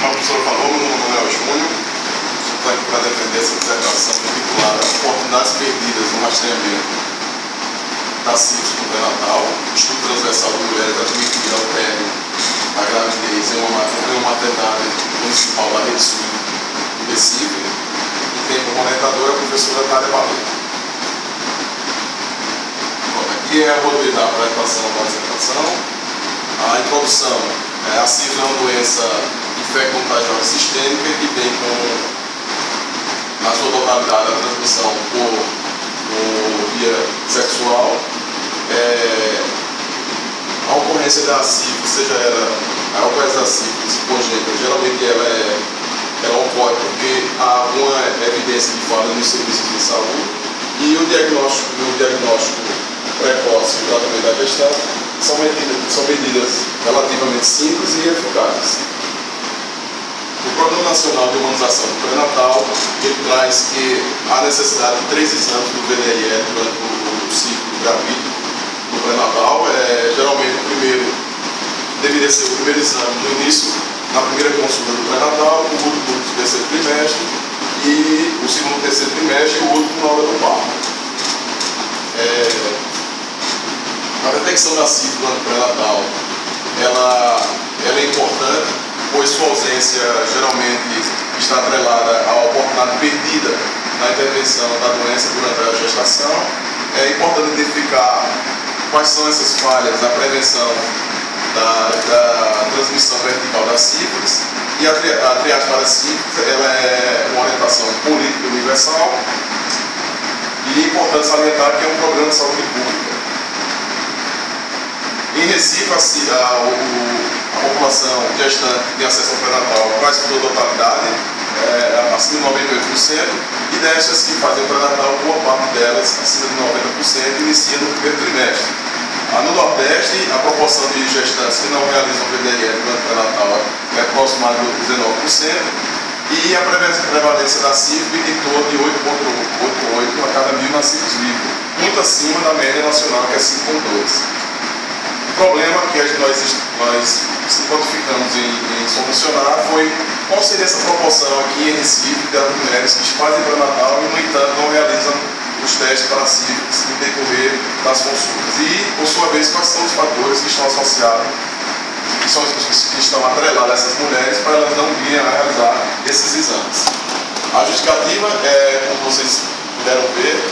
Como a professora falou, meu nome é Manuel Júnior, estou aqui para defender essa dissertação vinculada a oportunidades perdidas no rastreamento da sífilis no pré-natal, estudo transversal de mulheres admitidas ao término da gravidez em uma maternidade municipal da Rede Sul do Recife, e tem como orientadora a professora Thalia Valente. Aqui é o roteiro da apresentação da dissertação. A introdução: a sífilis é uma doença infecto-contagiosa sistêmica que tem como, na sua totalidade, a transmissão por via sexual. A ocorrência da sífilis, seja ela a ocorrência da sífilis congênita, geralmente ela ocorre porque há alguma evidência de falha nos serviços de saúde, e o diagnóstico precoce e o tratamento da gestante são medidas relativamente simples e eficazes. O Programa Nacional de Humanização do Pré-Natal traz que há necessidade de 3 exames do VDRL durante o ciclo gravídico do pré-natal. Geralmente o primeiro deveria ser o primeiro exame no início, na primeira consulta do pré-natal, o último no terceiro trimestre, e o segundo no terceiro trimestre e o último na hora do parto. A detecção da sífilis durante o pré-natal ela é importante, pois sua ausência geralmente está atrelada à oportunidade perdida na intervenção da doença durante a gestação. É importante identificar quais são essas falhas na prevenção da transmissão vertical da sífilis, e a triagem para a sífilis ela é uma orientação política universal, e é importante salientar que é um programa de saúde pública. Em Recife, a população gestante que tem acesso ao pré-natal quase toda a totalidade, acima de 98%, e dessas que fazem o pré-natal, boa parte delas, acima de 90%, inicia no primeiro trimestre. No Nordeste, a proporção de gestantes que não realizam VDRL durante o pré-natal é aproximada de 19%, e a prevalência da sífilis em torno de 8,88 a cada 1.000 nascidos vivos, muito acima da média nacional, que é 5,2. O problema que nós se quantificamos em solucionar foi qual seria essa proporção aqui em Recife das mulheres que fazem pré-natal e, no entanto, não realizam os testes para sífilis no decorrer das consultas. E, por sua vez, quais são os fatores que estão associados, que estão atrelados a essas mulheres para elas não virem a realizar esses exames. A justificativa é, como vocês puderam ver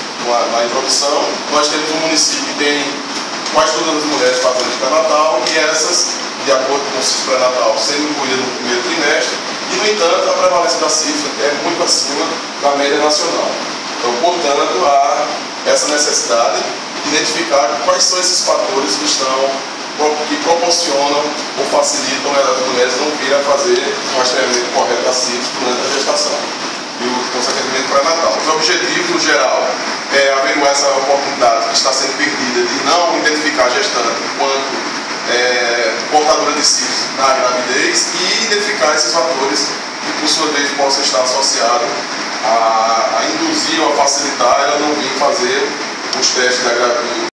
na introdução, nós temos um município que tem quase todas as mulheres fazendo pré-natal, e essas, de acordo com o CIS pré-natal, sendo incluídas no primeiro trimestre, e, no entanto, a prevalência da sífilis é muito acima da média nacional. Então, portanto, há essa necessidade de identificar quais são esses fatores que proporcionam ou facilitam as mulheres não virem a fazer o rastreamento correto da sífilis durante a gestação e o consequentemente pré-natal. Os objetivos, no geral, é averiguar essa oportunidade que está sendo perdida de não identificar a gestante enquanto portadora de sífilis na gravidez, e identificar esses fatores que, por sua vez, possam estar associados a induzir ou a facilitar ela não vir fazer os testes da gravidez.